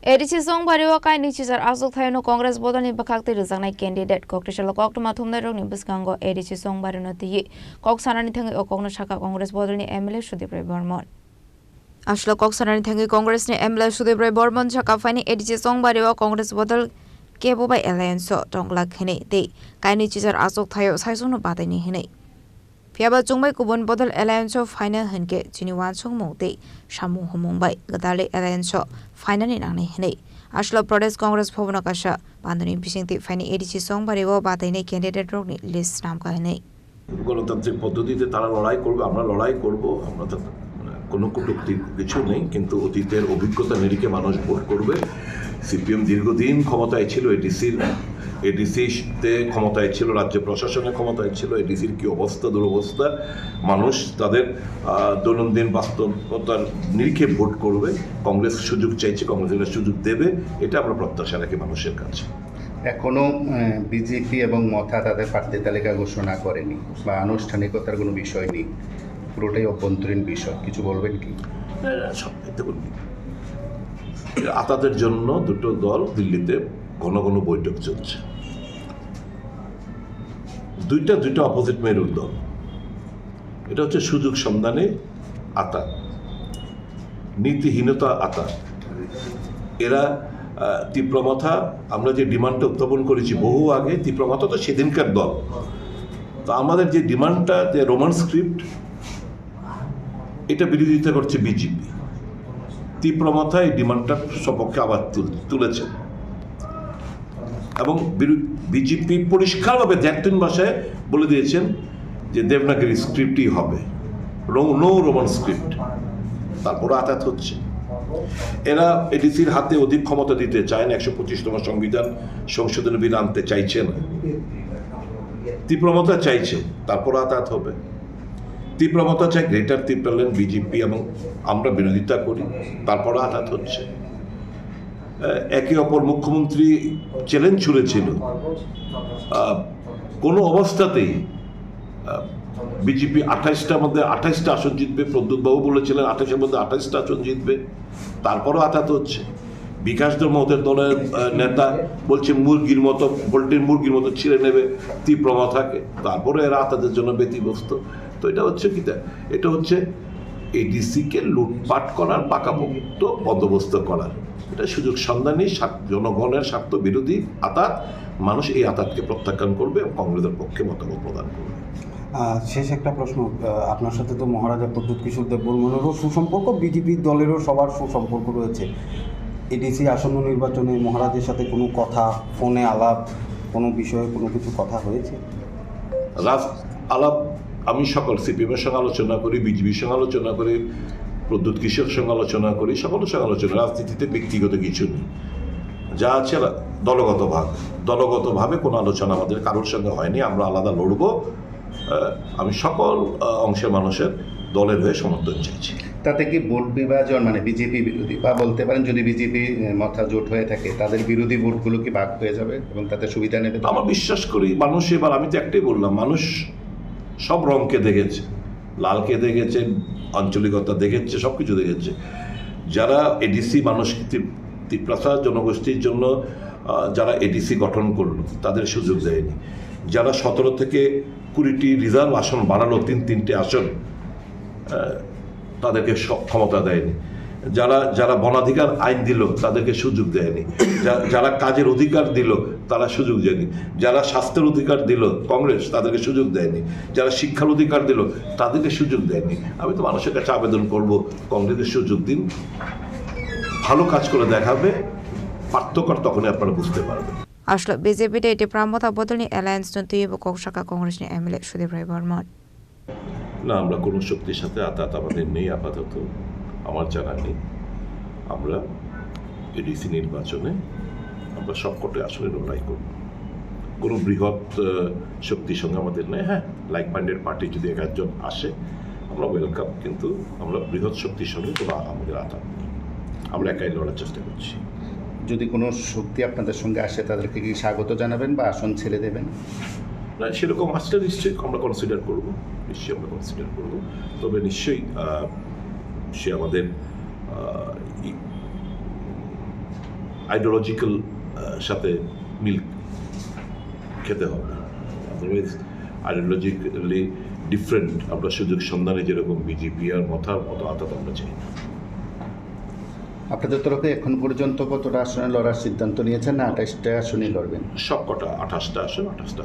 ADC संगबारियाव कायनि चिजार आजक थायनो Congress बदलनि बखाक्ति रोजांनाय candidate कक्टेशल कक्टमा थुमनाय रोगनि बिस्कांगो ADC संगबारियाव तियि कक्सानानि थाङै अकगनो शाखा कांग्रेस बदलनि एमएलए सुदीप राय बर्मन आश्ला कक्सानानि थाङै कांग्रेसनि एमएलए सुदीप राय बर्मन शाखा फाइनि एडिसी संगबारियाव कांग्रेस बदल केबोबाय एलायन्स टंगला खने ते कायनि चिजार आजक थायो साइसनो बादायनि हिनै फियाबा चुंबाय गुबुन बदल एलायन्स फाइना हनके चिनिवान संमौते सामु हमंबाय गदाले एलायन्स फाइनानि नांनाय हिनै आश्ला प्रदेश कांग्रेस भवन काशा बान्दनि बिसिंति फाइनि एडिसी संगबारियाव बादायनाय कैंडिडेट रोगनि लिस्ट नाम काहिनै গণতান্ত্রিক পদ্ধতিতে তারা লড়াই করবে আমরা লড়াই করব আমরা তো কোনো কটূক্তি কিছু নেই কিন্তু অতীতের অভিজ্ঞতা নিরিখে মানুষ ভোট করবে সিপিএম দীর্ঘদিন ক্ষমতায় ছিল এডিসিতে ক্ষমতায় ছিল রাজ্য প্রশাসনের ক্ষমতায় ছিল এডিসির কি অবস্থা দুরবস্থা মানুষ তাদের দৈনন্দিন বাস্তবতার নিরিখে ভোট করবে কংগ্রেস সুযোগ চাইছে কংগ্রেস সুযোগ দেবে এটা আমরা প্রত্যাশা রাখি মানুষের কাছে এখনো বিজেপি এবং মথা তাদের প্রার্থী তালিকা ঘোষণা করেনি বা আনুষ্ঠানিকতার কোনো বিষয় নেই পুরোটাই অভ্যন্তরীণ বিষয় কিছু বলবেন কি আতাদের জন্য দুটো দল দিল্লিতে ঘন ঘন বৈঠক চলছে দুইটা অপোজিট মেরুর দল এটা হচ্ছে সুযোগ সন্ধানে আতা নীতিহীনতা আতা এরা তীব্রমাথা আমরা যে ডিমান্ডটা উত্থাপন করেছি বহু আগে তীব্রমাথা তো সেদিনকার দল তো আমাদের যে ডিমান্ডটা যে রোমান স্ক্রিপ্ট এটা বিরোধিতা করছে বিজেপি তীব্রমাথা এই ডিমান্ডটার সপক্ষে আবার তুলেছে এবং বিজেপি পরিষ্কারভাবে 3 ভাষায় বলে দিয়েছেন যে দেবনাগরী স্ক্রিপ্টই হবে নো রোমান স্ক্রিপ্ট তারপর আঘাত হচ্ছে এরা এডিসির হাতে অধিক ক্ষমতা দিতে চায় না 125তম সংবিধান সংশোধনী বিল আনতে চাইছে না তীব্রমতা চাইছে তারপর আঘাত হবে তীব্রমতা চাই গ্রেটার ত্রিপুরাল্যান্ড বিজেপি এবং আমরা বিরোধিতা করি তারপর আঘাত হচ্ছে একে অপর মুখ্যমন্ত্রী চ্যালেঞ্জ ছুড়েছিল কোনো অবস্থাতেই বিজেপি 28টার মধ্যে 28টা আসন জিতবে প্রদ্যুৎবাবু বলেছিলেন 28-এর মধ্যে 28টা আসন জিতবে তারপরও আঘাত হচ্ছে বিকাশ ধর্ম ওদের দলের নেতা বলছে পোল্ট্রির মুরগির মতো ছিঁড়ে নেবে তীব্রমাথাকে তারপরে এরা আতাদের জন্য ব্যতিগ্রস্ত তো এটা হচ্ছে কি এটা হচ্ছে এডিসিকে লুটপাট করার পাকাপোক্ত বন্দোবস্ত করার এটা সুযোগ সন্ধানী জনগণের স্বার্থ বিরোধী আতাত মানুষ এই আতাতকে প্রত্যাখ্যান করবে এবং কংগ্রেসের পক্ষে মতামত প্রদান করবে শেষ একটা প্রশ্ন আপনার সাথে তো মহারাজা প্রদ্যুৎ কিশোর দেব বর্মনেরও সুসম্পর্ক বিজেপির দলেরও সবার সুসম্পর্ক রয়েছে এডিসি আসন্ন নির্বাচনে মহারাজের সাথে কোনো কথা ফোনে আলাপ কোনো বিষয়ে কোনো কিছু কথা হয়েছে আলাপ আমি সকল সিপিএমের সঙ্গে আলোচনা করি বিজেপির সঙ্গে আলোচনা করি প্রদ্যুৎ কিশোর সঙ্গে আলোচনা করি সকলের সঙ্গে আলোচনা রাজনীতিতে ব্যক্তিগত কিছু নেই যা আছে দলগতভাবে কোনো আলোচনা আমাদের কারোর সঙ্গে হয়নি আমরা আলাদা লড়ব আমি সকল অংশের মানুষের দলের হয়ে সমর্থন চাইছি তাতে কি ভোট বিভাজন মানে বিজেপি বিরোধী বা বলতে পারেন যদি বিজেপি মাথা জোট হয়ে থাকে তাদের বিরোধী ভোটগুলো কি ভাগ হয়ে যাবে এবং তাতে সুবিধা নেবে আমার বিশ্বাস করি মানুষ এবার আমি তো একটাই বললাম মানুষ সব রঙকে দেখেছে লালকে দেখেছে আঞ্চলিকতা দেখেছে সব কিছু দেখেছে যারা এডিসি মানুষ ত্রিপ্রাসা জনগোষ্ঠীর জন্য যারা এডিসি গঠন করলো তাদের সুযোগ দেয়নি যারা 17 থেকে 20টি রিজার্ভ আসন বাড়ালো 3-3টে আসন তাদেরকে ক্ষমতা দেয়নি যারা বনাধিকার আইন দিল তাদেরকে সুযোগ দেয়নি যারা কাজের অধিকার দিল তারা সুযোগ দেয়নি যারা স্বাস্থ্যের অধিকার দিল কংগ্রেস তাদেরকে সুযোগ দেয়নি যারা শিক্ষার অধিকার দিল তাদেরকে সুযোগ দেয়নি আমি তো মানুষের কাছে আবেদন করব কংগ্রেসের সুযোগ দিন ভালো কাজ করে দেখাবে পার্থক্য তখনই আপনারা বুঝতে পারবেন আসলে বিজেপি এটি প্রামতা বদলনি অ্যালায়েন্স নতুন শাখা কংগ্রেসনি এমএলএ সুদীপ রায় বর্মন না আমরা কোনো শক্তির সাথে আতাত আমাদের নেই আপাতত আমার জানা নেই আমরা এডিসি নির্বাচনে আমরা সবকটাই আসলে লড়াই করব কোনো বৃহৎ শক্তির সঙ্গে আমাদের নেই হ্যাঁ লাইক মাইন্ডেড পার্টি যদি 1 জন আসে আমরা ওয়েলকাম কিন্তু আমরা বৃহৎ শক্তির সঙ্গে কোনো আমাদের আতাত নেই আমরা একাই লড়ার চেষ্টা করছি যদি কোনো শক্তি আপনাদের সঙ্গে আসে তাদেরকে কি স্বাগত জানাবেন বা আসন ছেড়ে দেবেন না সেরকম আসলে নিশ্চয়ই আমরা কনসিডার করব তবে নিশ্চয়ই সে আমাদের আইডিওলজিক্যাল সাথে মিল খেতে হবে। আদারওয়াইজ আইডিওলজিক্যালি ডিফারেন্ট আমরা সুযোগ সন্ধানে যেরকম বিজেপি আর মতার মতো আঘাত আমরা চাই না। আপনাদের তরফে এখন পর্যন্ত কতটা আসনে লড়ার সিদ্ধান্ত নিয়েছেন, না 28টা আসনই লড়বেন? সব কটা 28টা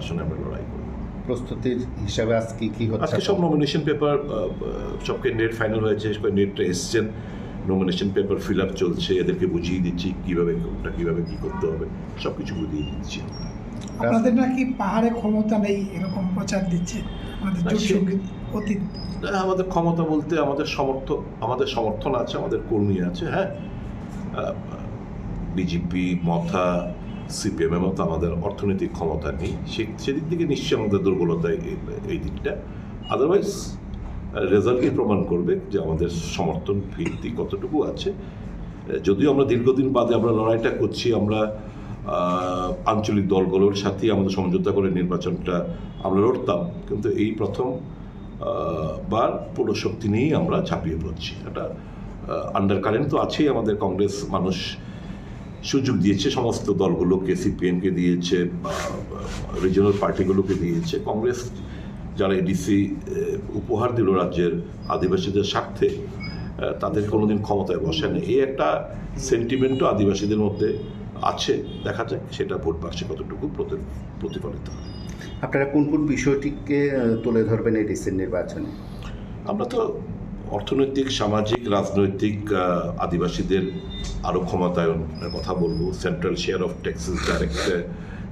আসনে আমরা লড়াই করব। প্রস্তুতির হিসাবে আজকে কি হচ্ছে? আজকে সব নমিনেশন পেপার সব ক্যান্ডিডেট ফাইনাল হয়েছে, ক্যান্ডিডেটরা এসছেন, নমিনেশন পেপার ফিল আপ চলছে, এদেরকে বুঝিয়ে দিচ্ছি কীভাবে কোনটা কীভাবে কী করতে হবে, সব কিছু বুঝিয়ে দিচ্ছি। আপনাদের নাকি পাহাড়ে ক্ষমতা নেই এরকম প্রচার দিচ্ছে আমাদের জোট সঙ্গীত অতীত। আমাদের ক্ষমতা বলতে আমাদের সমর্থন আছে, আমাদের কর্মী আছে। হ্যাঁ, বিজেপি মথা সিপিএম এর মতো আমাদের অর্থনৈতিক ক্ষমতা নেই, সেদিক থেকে নিশ্চয়ই আমাদের দুর্বলতা এই দিকটা। আদারওয়াইজ রেজাল্টই প্রমাণ করবে যে আমাদের সমর্থন ভিত্তি কতটুকু আছে। যদিও আমরা দীর্ঘদিন বাদে আমরা লড়াইটা করছি, আমরা আঞ্চলিক দলগুলোর সাথেই আমাদের সমঝোতা করে নির্বাচনটা আমরা লড়তাম, কিন্তু এই প্রথম বার পুরো শক্তি নিয়েই আমরা ঝাঁপিয়ে পড়ছি। একটা আন্ডার কারেন্ট তো আছেই, আমাদের কংগ্রেস মানুষ সুযোগ দিয়েছে সমস্ত দলগুলোকে, সিপিএমকে দিয়েছে, রিজনাল পার্টিগুলোকে দিয়েছে। কংগ্রেস যারা এডিসি উপহার দিল রাজ্যের আদিবাসীদের স্বার্থে, তাদের কোনোদিন ক্ষমতায় বসেনি, এই একটা সেন্টিমেন্টও আদিবাসীদের মধ্যে আছে। দেখা যাক সেটা ভোট বাক্সে কতটুকু প্রতিফলিত হয়। আপনারা কোন কোন বিষয়টিকে তুলে ধরবেন এই ডিসের নির্বাচনে? আমরা তো অর্থনৈতিক, সামাজিক, রাজনৈতিক, আদিবাসীদের আরও ক্ষমতায়নের কথা বলবো। Central share of taxes direct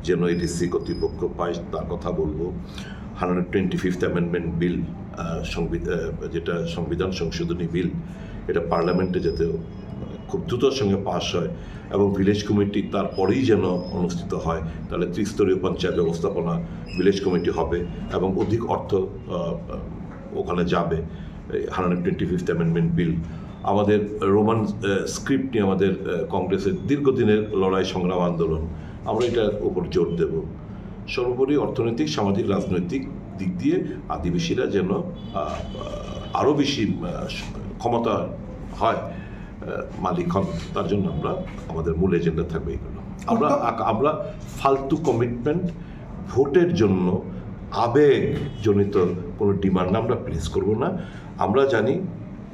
যেন এডিসি কর্তৃপক্ষ পায় তার কথা বলবো। 125th অ্যামেন্ডমেন্ট বিল, যেটা সংবিধান সংশোধনী বিল, এটা পার্লামেন্টে যাতে খুব দ্রুতর সঙ্গে পাস হয় এবং ভিলেজ কমিটি তারপরেই যেন অনুষ্ঠিত হয়, তাহলে ত্রিস্তরীয় পঞ্চায়েত ব্যবস্থাপনা ভিলেজ কমিটি হবে এবং অধিক অর্থ ওখানে যাবে। 125th অ্যামেন্ডমেন্ট বিল আমাদের রোমান স্ক্রিপ্ট নিয়ে আমাদের কংগ্রেসের দীর্ঘদিনের লড়াই, সংগ্রাম, আন্দোলন, আমরা এটার উপর জোর দেব। সর্বোপরি অর্থনৈতিক, সামাজিক, রাজনৈতিক দিক দিয়ে আদিবাসীরা যেন আরও বেশি ক্ষমতা হয়, মালিক হন, তার জন্য আমরা আমাদের মূল এজেন্ডা থাকবে এগুলো। আমরা ফালতু কমিটমেন্ট, ভোটের জন্য আবেগজনিত কোনো ডিমান্ড আমরা প্লেস করব না। আমরা জানি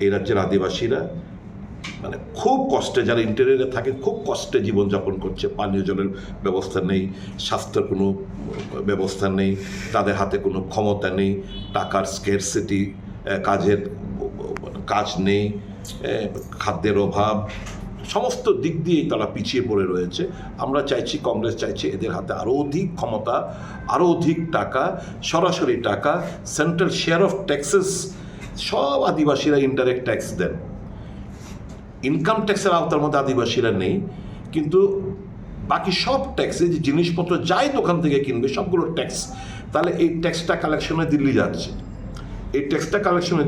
এই রাজ্যের আদিবাসীরা মানে খুব কষ্টে, যারা ইন্টেরিয়রে থাকে খুব কষ্টে জীবনযাপন করছে, পানীয় জলের ব্যবস্থা নেই, স্বাস্থ্যের কোনো ব্যবস্থা নেই, তাদের হাতে কোনো ক্ষমতা নেই, টাকার স্কেরসিটি, কাজ নেই, খাদ্যের অভাব, সমস্ত দিক দিয়েই তারা পিছিয়ে পড়ে রয়েছে। আমরা চাইছি, কংগ্রেস চাইছে এদের হাতে আরও অধিক ক্ষমতা, আরও অধিক টাকা, সরাসরি টাকা, সেন্ট্রাল শেয়ার অফ ট্যাক্সেস, সব আদিবাসীরা ইনডাইরেক্ট ট্যাক্স দেন, ইনকাম ট্যাক্সের আওতার মধ্যে আদিবাসীরা নেই, কিন্তু বাকি সব ট্যাক্সে যে জিনিসপত্র যাই দোকান থেকে কিনবে সবগুলো ট্যাক্স, তাহলে এই ট্যাক্সটা কালেকশনে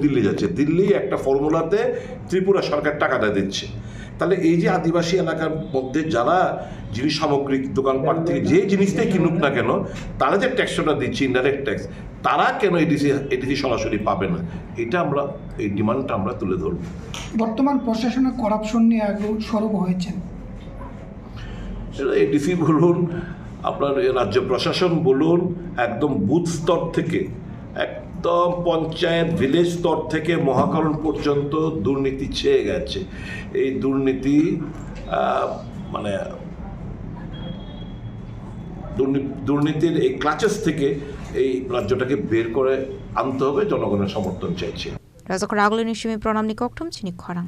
দিল্লি যাচ্ছে, দিল্লি একটা ফর্মুলাতে ত্রিপুরা সরকার টাকাটা দিচ্ছে। তাহলে এই যে আদিবাসী এলাকার মধ্যে যারা জিনিস সামগ্রিক দোকানপাট থেকে যে জিনিসটাই কিনুক না কেন, তারা যে ট্যাক্সটা দিচ্ছে ইনডাইরেক্ট ট্যাক্স, তারা কেন এডিসি সরাসরি পাবে না, এটা আমরা এই ডিমান্ডটা আমরা তুলে ধরব। বর্তমান প্রশাসনে করাপশন নিয়ে আগে সরব হয়েছেন, এডিসি বলুন, আপনার রাজ্য প্রশাসন বলুন, একদম বুথ স্তর থেকে, একদম পঞ্চায়েত ভিলেজ স্তর থেকে মহাকরণ পর্যন্ত দুর্নীতি ছেয়ে গেছে। এই দুর্নীতি মানে দুর্নীতির এই ক্লাচেস থেকে এই রাজ্যটাকে বের করে আনতে হবে, জনগণের সমর্থন চাইছে। রাজক রাগলে নিশিমি প্রণাম নিকটম চিনি খরাং।